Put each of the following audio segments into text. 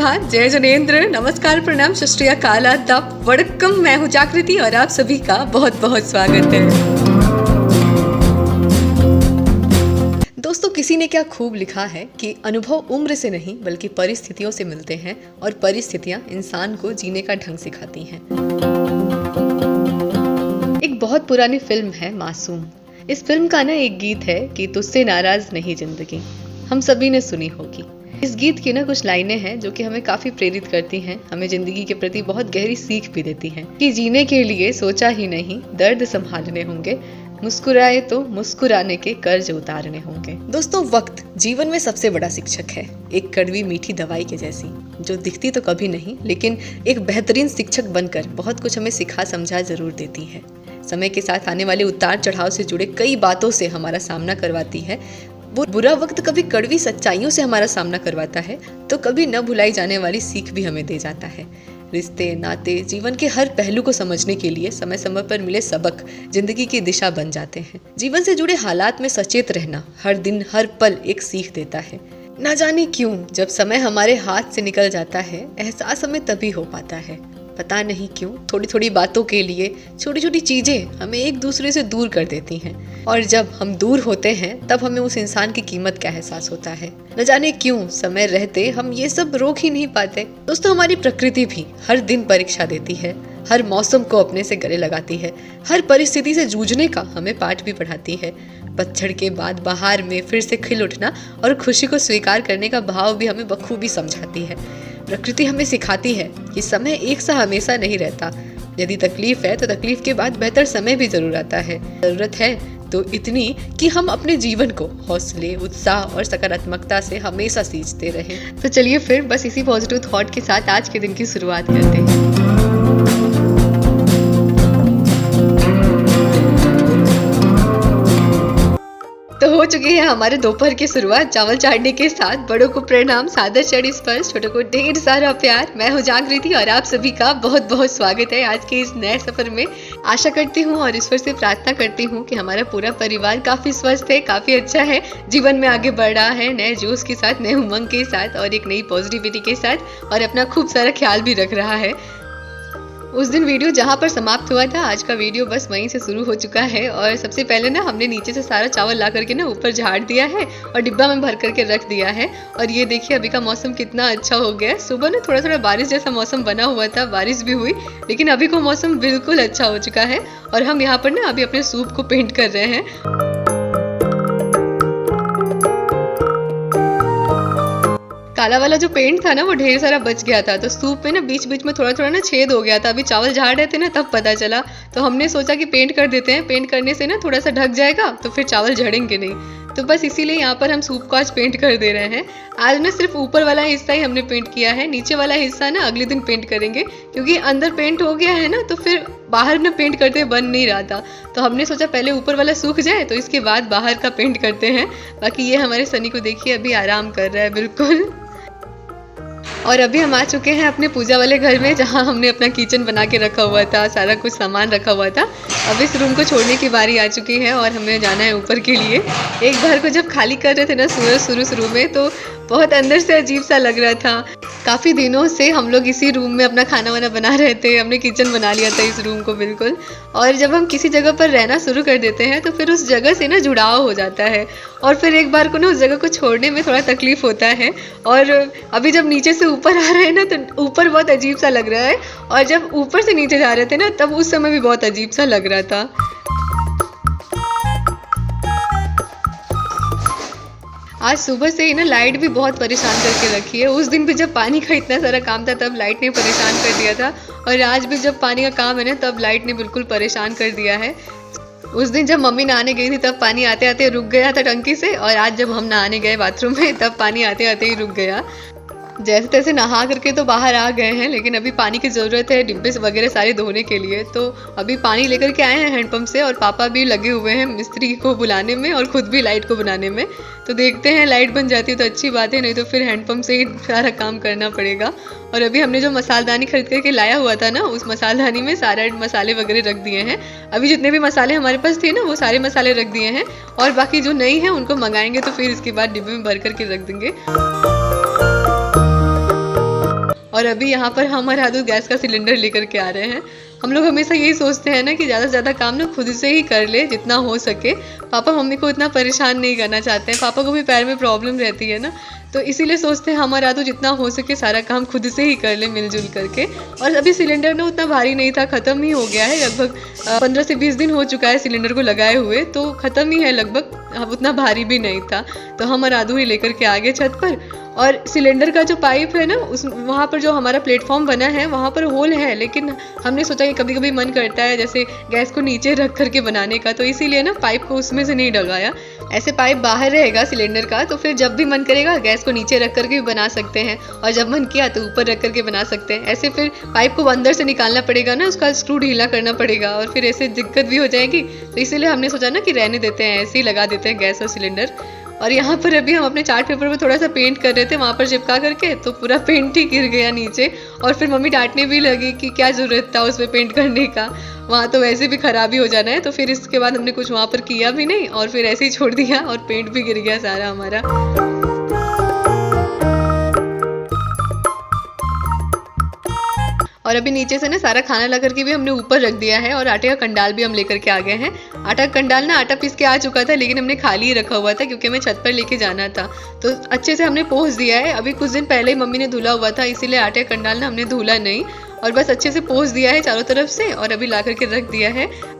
सुप्रभात, जय जनेन्द्र, नमस्कार, प्रणाम, सत श्री अकाल, आदाब, वड़क्कम। मैं हूँ जागृति और आप सभी का बहुत बहुत स्वागत है। दोस्तों, किसी ने क्या खूब लिखा है कि अनुभव उम्र से नहीं बल्कि परिस्थितियों से मिलते हैं और परिस्थितियाँ इंसान को जीने का ढंग सिखाती हैं। एक बहुत पुरानी फिल्म है मासूम। इस फिल्म का ना एक गीत है कि तुझसे नाराज नहीं जिंदगी, हम सभी ने सुनी होगी। इस गीत की ना कुछ लाइनें हैं जो कि हमें काफी प्रेरित करती हैं, हमें जिंदगी के प्रति बहुत गहरी सीख भी देती हैं कि जीने के लिए सोचा ही नहीं, दर्द संभालने होंगे, मुस्कुराए तो मुस्कुराने के कर्ज उतारने होंगे। दोस्तों, वक्त जीवन में सबसे बड़ा शिक्षक है, एक कड़वी मीठी दवाई के जैसी, जो दिखती तो कभी नहीं लेकिन एक बेहतरीन शिक्षक बनकर बहुत कुछ हमें सिखा समझा जरूर देती है। समय के साथ आने वाले उतार चढ़ाव से जुड़े कई बातों से हमारा सामना करवाती है। वो बुरा वक्त कभी कड़वी सच्चाइयों से हमारा सामना करवाता है तो कभी न भुलाई जाने वाली सीख भी हमें दे जाता है। रिश्ते, नाते, जीवन के हर पहलू को समझने के लिए समय समय पर मिले सबक जिंदगी की दिशा बन जाते हैं। जीवन से जुड़े हालात में सचेत रहना हर दिन हर पल एक सीख देता है। ना जाने क्यों जब समय हमारे हाथ से निकल जाता है, एहसास हमें तभी हो पाता है। पता नहीं क्यों थोड़ी थोड़ी बातों के लिए छोटी छोटी चीजें हमें एक दूसरे से दूर कर देती हैं, और जब हम दूर होते हैं तब हमें उस इंसान की कीमत का एहसास होता है। न जाने क्यों समय रहते हम ये सब रोक ही नहीं पाते। दोस्तों, हमारी प्रकृति भी हर दिन परीक्षा देती है, हर मौसम को अपने से गले लगाती है, हर परिस्थिति से जूझने का हमें पाठ भी पढ़ाती है। पतझड़ के बाद बहार में फिर से खिल उठना और खुशी को स्वीकार करने का भाव भी हमें बखूबी समझाती है। प्रकृति हमें सिखाती है कि समय एक सा हमेशा नहीं रहता। यदि तकलीफ है तो तकलीफ के बाद बेहतर समय भी जरूर आता है। जरूरत है तो इतनी कि हम अपने जीवन को हौसले, उत्साह और सकारात्मकता से हमेशा सींचते रहें। तो चलिए फिर बस इसी पॉजिटिव थॉट के साथ आज के दिन की शुरुआत करते हैं। तो हो चुकी है हमारे दोपहर की शुरुआत चावल चाटने के साथ। बड़ों को प्रणाम, सादर चढ़ी स्पर्श, छोटों को ढेर सारा प्यार। मैं हूँ जागृति और आप सभी का बहुत बहुत स्वागत है आज के इस नए सफर में। आशा करती हूँ और ईश्वर से प्रार्थना करती हूँ कि हमारा पूरा परिवार काफी स्वस्थ है, काफी अच्छा है, जीवन में आगे बढ़ रहा है, नए जोश के साथ, नए उमंग के साथ और एक नई पॉजिटिविटी के साथ, और अपना खूब सारा ख्याल भी रख रहा है। उस दिन वीडियो जहाँ पर समाप्त हुआ था, आज का वीडियो बस वहीं से शुरू हो चुका है। और सबसे पहले ना हमने नीचे से सारा चावल ला करके ना ऊपर झाड़ दिया है और डिब्बा में भर करके रख दिया है। और ये देखिए अभी का मौसम कितना अच्छा हो गया है। सुबह ना थोड़ा थोड़ा बारिश जैसा मौसम बना हुआ था, बारिश भी हुई, लेकिन अभी को मौसम बिल्कुल अच्छा हो चुका है। और हम यहाँ पर ना अभी अपने सूप को पेंट कर रहे हैं। काला वाला जो पेंट था ना वो ढेर सारा बच गया था, तो सूप में ना बीच बीच में थोड़ा थोड़ा ना छेद हो गया था। अभी चावल झाड़ रहे थे ना तब पता चला, तो हमने सोचा कि पेंट कर देते हैं, पेंट करने से ना थोड़ा सा ढक जाएगा तो फिर चावल झड़ेंगे नहीं। तो बस इसीलिए यहाँ पर हम सूप को आज पेंट कर दे रहे हैं। आज ना सिर्फ ऊपर वाला हिस्सा ही हमने पेंट किया है, नीचे वाला हिस्सा ना अगले दिन पेंट करेंगे, क्योंकि अंदर पेंट हो गया है ना तो फिर बाहर ना पेंट करते बन नहीं रहा था। तो हमने सोचा पहले ऊपर वाला सूख जाए तो इसके बाद बाहर का पेंट करते हैं। बाकी ये हमारे सनी को देखिए अभी आराम कर रहा है बिल्कुल। और अभी हम आ चुके हैं अपने पूजा वाले घर में, जहां हमने अपना किचन बना के रखा हुआ था, सारा कुछ सामान रखा हुआ था। अब इस रूम को छोड़ने की बारी आ चुकी है और हमें जाना है ऊपर के लिए। एक घर को जब खाली कर रहे थे ना शुरू में, तो बहुत अंदर से अजीब सा लग रहा था। काफ़ी दिनों से हम लोग इसी रूम में अपना खाना वाना बना रहे थे, हमने किचन बना लिया था इस रूम को बिल्कुल। और जब हम किसी जगह पर रहना शुरू कर देते हैं तो फिर उस जगह से ना जुड़ाव हो जाता है, और फिर एक बार को ना उस जगह को छोड़ने में थोड़ा तकलीफ होता है। और अभी जब नीचे से ऊपर आ रहे हैं ना तो ऊपर बहुत अजीब सा लग रहा है, और जब ऊपर से नीचे जा रहे थे ना तब उस समय भी बहुत अजीब सा लग रहा था। आज सुबह से ही ना लाइट भी बहुत परेशान करके रखी है। उस दिन भी जब पानी का इतना सारा काम था तब लाइट ने परेशान कर दिया था, और आज भी जब पानी का काम है ना तब लाइट ने बिल्कुल परेशान कर दिया है। उस दिन जब मम्मी नहाने गई थी तब पानी आते आते रुक गया था टंकी से, और आज जब हम नहाने गए बाथरूम में तब पानी आते आते ही रुक गया। जैसे तैसे नहा करके तो बाहर आ गए हैं, लेकिन अभी पानी की ज़रूरत है डिब्बे वगैरह सारे धोने के लिए। तो अभी पानी लेकर के आए हैं हैंडपंप से, और पापा भी लगे हुए हैं मिस्त्री को बुलाने में और खुद भी लाइट को बनाने में। तो देखते हैं लाइट बन जाती है तो अच्छी बात है, नहीं तो फिर हैंडपंप से ही सारा काम करना पड़ेगा। और अभी हमने जो मसालदानी खरीद करके लाया हुआ था ना, उस मसालदानी में सारे मसाले वगैरह रख दिए हैं। अभी जितने भी मसाले हमारे पास थे ना वो सारे मसाले रख दिए हैं, और बाकी जो नहीं है उनको मंगाएंगे तो फिर इसके बाद डिब्बे में भर करके रख देंगे। और अभी यहाँ पर हम और आदू गैस का सिलेंडर लेकर के आ रहे हैं। हम लोग हमेशा यही सोचते हैं ना कि ज़्यादा से ज़्यादा काम ना खुद से ही कर ले जितना हो सके। पापा मम्मी को इतना परेशान नहीं करना चाहते हैं, पापा को भी पैर में प्रॉब्लम रहती है ना, तो इसीलिए सोचते हैं हम और आदू जितना हो सके सारा काम खुद से ही कर ले मिलजुल करके। और अभी सिलेंडर ना उतना भारी नहीं था, ख़त्म ही हो गया है, लगभग 15 से 20 दिन हो चुका है सिलेंडर को लगाए हुए, तो ख़त्म ही है लगभग, अब उतना भारी भी नहीं था। तो हम और आदू ही लेकर के आ गए छत पर। और सिलेंडर का जो पाइप है ना, उस वहाँ पर जो हमारा प्लेटफॉर्म बना है वहाँ पर होल है, लेकिन हमने सोचा कि कभी कभी मन करता है जैसे गैस को नीचे रख करके बनाने का, तो इसीलिए ना पाइप को उसमें से नहीं डलवाया। ऐसे पाइप बाहर रहेगा सिलेंडर का, तो फिर जब भी मन करेगा गैस को नीचे रख करके भी बना सकते हैं, और जब मन किया तो ऊपर रख करके बना सकते हैं। ऐसे फिर पाइप को अंदर से निकालना पड़ेगा ना, उसका स्क्रू ढीला करना पड़ेगा और फिर ऐसे दिक्कत भी हो जाएगी, तो इसीलिए हमने सोचा ना कि रहने देते हैं, ऐसे ही लगा देते हैं गैस और सिलेंडर। और यहाँ पर अभी हम अपने चार्ट पेपर पर थोड़ा सा पेंट कर रहे थे वहाँ पर चिपका करके, तो पूरा पेंट ही गिर गया नीचे, और फिर मम्मी डांटने भी लगी कि क्या ज़रूरत था उसमें पेंट करने का, वहाँ तो वैसे भी खराबी हो जाना है। तो फिर इसके बाद हमने कुछ वहाँ पर किया भी नहीं और फिर ऐसे ही छोड़ दिया और पेंट भी गिर गया सारा हमारा। और अभी नीचे से ना सारा खाना ला करके भी हमने ऊपर रख दिया है, और आटे का कंडाल भी हम लेकर के आ गए हैं। आटा का कंडाल ना आटा पीस के आ चुका था, लेकिन हमने खाली ही रखा हुआ था क्योंकि हमें छत पर लेके जाना था, तो अच्छे से हमने पोंछ दिया है। अभी कुछ दिन पहले ही मम्मी ने धुला हुआ था, इसीलिए आटे का कंडाल ना हमने धुला नहीं, और बस अच्छे से पोंछ दिया है चारों तरफ से, और अभी ला करके रख दिया है।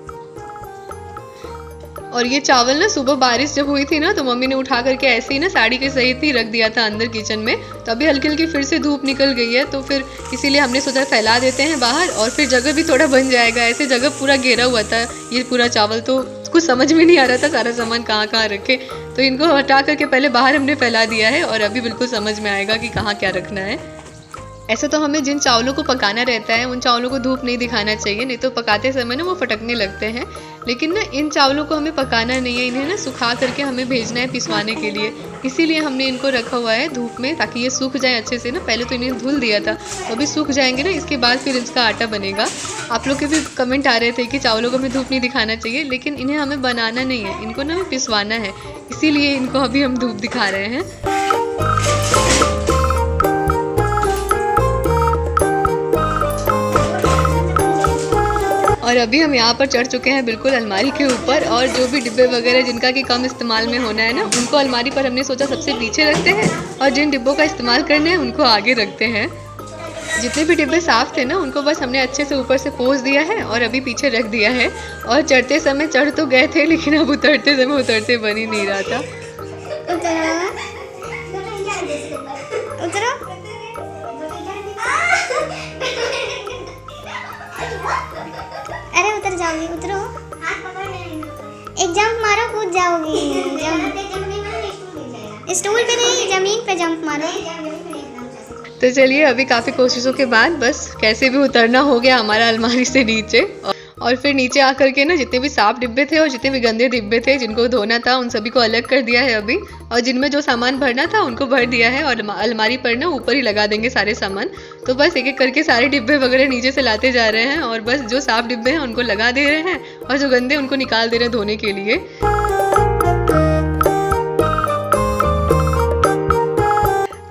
और ये चावल ना सुबह बारिश जब हुई थी ना, तो मम्मी ने उठा करके ऐसे ही ना साड़ी के सहित ही रख दिया था अंदर किचन में, तो अभी हल्की हल्की फिर से धूप निकल गई है, तो फिर इसीलिए हमने सोचा फैला देते हैं बाहर, और फिर जगह भी थोड़ा बन जाएगा। ऐसे जगह पूरा घेरा हुआ था ये पूरा चावल, तो कुछ समझ में नहीं आ रहा था सारा सामान कहाँ कहाँ रखे, तो इनको हटा करके पहले बाहर हमने फैला दिया है, और अभी बिल्कुल समझ में आएगा कि कहाँ क्या रखना है। ऐसे तो हमें जिन चावलों को पकाना रहता है उन चावलों को धूप नहीं दिखाना चाहिए, नहीं तो पकाते समय ना वो फटकने लगते हैं, लेकिन ना इन चावलों को हमें पकाना नहीं है, इन्हें ना सुखा करके हमें भेजना है पिसवाने के लिए, इसीलिए हमने इनको रखा हुआ है धूप में ताकि ये सूख जाए अच्छे से ना। पहले तो इन्हें धुल दिया था, तो अभी सूख जाएंगे ना, इसके बाद फिर इसका आटा बनेगा। आप लोग के भी कमेंट आ रहे थे कि चावलों को हमें धूप नहीं दिखाना चाहिए, लेकिन इन्हें हमें बनाना नहीं है, इनको ना हमें पिसवाना है, इसीलिए इनको अभी हम धूप दिखा रहे हैं। और अभी हम यहाँ पर चढ़ चुके हैं बिल्कुल अलमारी के ऊपर, और जो भी डिब्बे वगैरह जिनका कि कम इस्तेमाल में होना है ना, उनको अलमारी पर हमने सोचा सबसे पीछे रखते हैं, और जिन डिब्बों का इस्तेमाल करने हैं उनको आगे रखते हैं। जितने भी डिब्बे साफ थे ना उनको बस हमने अच्छे से ऊपर से पोंछ दिया है और अभी पीछे रख दिया है। और चढ़ते समय चढ़ तो गए थे, लेकिन अब उतरते समय उतरते बन ही नहीं रहा था। अरे उतर जाओगी, उतरो, एक जंप मारो, कूद जाओगी। स्टूल पे नहीं, जमीन पे जंप मारो। तो चलिए अभी काफ़ी कोशिशों के बाद बस कैसे भी उतरना हो गया हमारा अलमारी से नीचे, और फिर नीचे आकर के ना जितने भी साफ डिब्बे थे और जितने भी गंदे डिब्बे थे जिनको धोना था उन सभी को अलग कर दिया है अभी, और जिनमें जो सामान भरना था उनको भर दिया है, और अलमारी पर ना ऊपर ही लगा देंगे सारे सामान। तो बस एक एक करके सारे डिब्बे वगैरह नीचे से लाते जा रहे हैं, और बस जो साफ डिब्बे हैं उनको लगा दे रहे हैं, और जो गंदे उनको निकाल दे रहे हैं धोने के लिए।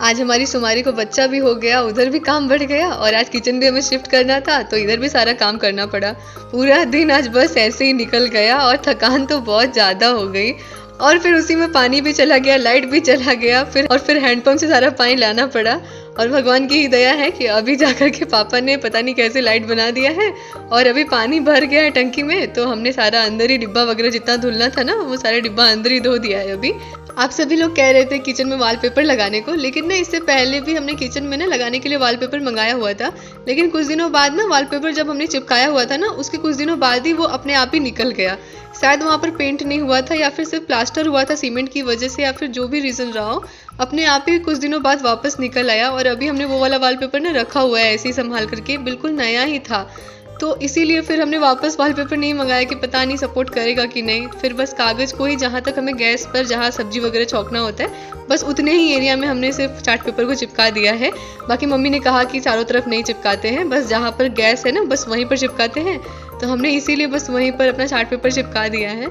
आज हमारी सुमारी को बच्चा भी हो गया, उधर भी काम बढ़ गया, और आज किचन भी हमें शिफ्ट करना था, तो इधर भी सारा काम करना पड़ा। पूरा दिन आज बस ऐसे ही निकल गया, और थकान तो बहुत ज़्यादा हो गई, और फिर उसी में पानी भी चला गया, लाइट भी चला गया, फिर हैंडपंप से सारा पानी लाना पड़ा। और भगवान की ही दया है कि अभी जाकर के पापा ने पता नहीं कैसे लाइट बना दिया है, और अभी पानी भर गया है टंकी में, तो हमने सारा अंदर ही डिब्बा वगैरह जितना धुलना था ना वो सारा डिब्बा अंदर ही धो दिया है अभी। आप सभी लोग कह रहे थे किचन में वॉलपेपर लगाने को, लेकिन ना इससे पहले भी हमने किचन में ना लगाने के लिए वॉलपेपर मंगाया हुआ था, लेकिन कुछ दिनों बाद ना वॉलपेपर जब हमने चिपकाया हुआ था ना उसके कुछ दिनों बाद ही वो अपने आप ही निकल गया। शायद वहाँ पर पेंट नहीं हुआ था, या फिर सिर्फ प्लास्टर हुआ था सीमेंट की वजह से, या फिर जो भी रीज़न रहा हो, अपने आप ही कुछ दिनों बाद वापस निकल आया। और अभी हमने वो वाला वॉलपेपर ना रखा हुआ है ऐसे ही संभाल करके, बिल्कुल नया ही था, तो इसीलिए फिर हमने वापस वॉलपेपर नहीं मंगाया कि पता नहीं सपोर्ट करेगा कि नहीं। फिर बस कागज़ को ही जहाँ तक हमें गैस पर जहाँ सब्जी वगैरह छौंकना होता है बस उतने ही एरिया में हमने सिर्फ चार्ट पेपर को चिपका दिया है। बाकी मम्मी ने कहा कि चारों तरफ नहीं चिपकाते हैं, बस जहाँ पर गैस है ना बस वहीं पर चिपकाते हैं, तो हमने इसीलिए बस वहीं पर अपना चार्ट पेपर चिपका दिया है।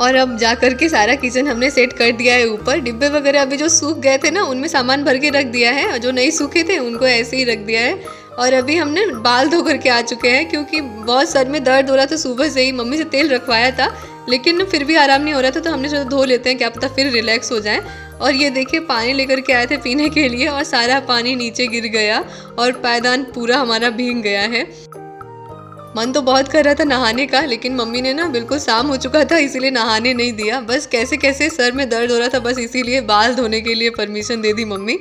और अब जा कर के सारा किचन हमने सेट कर दिया है ऊपर। डिब्बे वगैरह अभी जो सूख गए थे ना उनमें सामान भर के रख दिया है, और जो नहीं सूखे थे उनको ऐसे ही रख दिया है। और अभी हमने बाल धो करके आ चुके हैं क्योंकि बहुत सर में दर्द हो रहा था सुबह से ही। मम्मी से तेल रखवाया था लेकिन फिर भी आराम नहीं हो रहा था, तो हमने सोचा धो लेते हैं, क्या पता फिर रिलैक्स हो जाए। और ये देखिए पानी लेकर के आए थे पीने के लिए और सारा पानी नीचे गिर गया और पायदान पूरा हमारा भीग गया है। मन तो बहुत कर रहा था नहाने का, लेकिन मम्मी ने ना बिल्कुल शाम हो चुका था इसीलिए नहाने नहीं दिया। बस कैसे कैसे सर में दर्द हो रहा था, बस इसीलिए बाल धोने के लिए परमिशन दे दी मम्मी।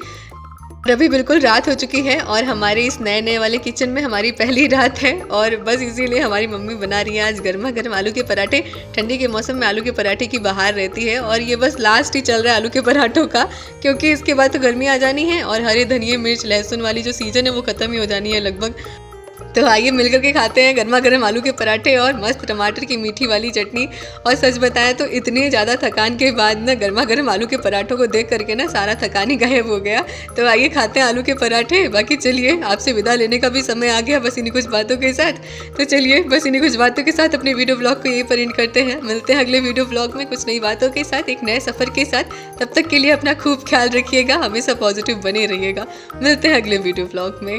और अभी बिल्कुल रात हो चुकी है और हमारे इस नए वाले किचन में हमारी पहली रात है, और बस इसीलिए हमारी मम्मी बना रही है आज गर्मा गर्म आलू के पराठे। ठंडी के मौसम में आलू के पराठे की बहार रहती है और ये बस लास्ट ही चल रहा है आलू के पराठों का, क्योंकि इसके बाद तो गर्मी आ जानी है और हरे धनिए मिर्च लहसुन वाली जो सीजन है वो ख़त्म ही हो जानी है लगभग। तो आइए मिलकर के खाते हैं गर्मा गर्म आलू के पराठे और मस्त टमाटर की मीठी वाली चटनी। और सच बताएं तो इतने ज़्यादा थकान के बाद ना गर्मा गर्म आलू के पराठों को देख करके ना सारा थकान ही गायब हो गया। तो आइए खाते हैं आलू के पराठे। बाकी चलिए आपसे विदा लेने का भी समय आ गया बस इन्हीं कुछ बातों के साथ। तो चलिए बस इन्हीं कुछ बातों के साथ अपने वीडियो ब्लॉग को यहीं पर एंड करते हैं। मिलते हैं अगले वीडियो ब्लॉग में कुछ नई बातों के साथ, एक नए सफ़र के साथ। तब तक के लिए अपना खूब ख्याल रखिएगा, हमेशा पॉजिटिव बने रहिएगा। मिलते हैं अगले वीडियो ब्लॉग में।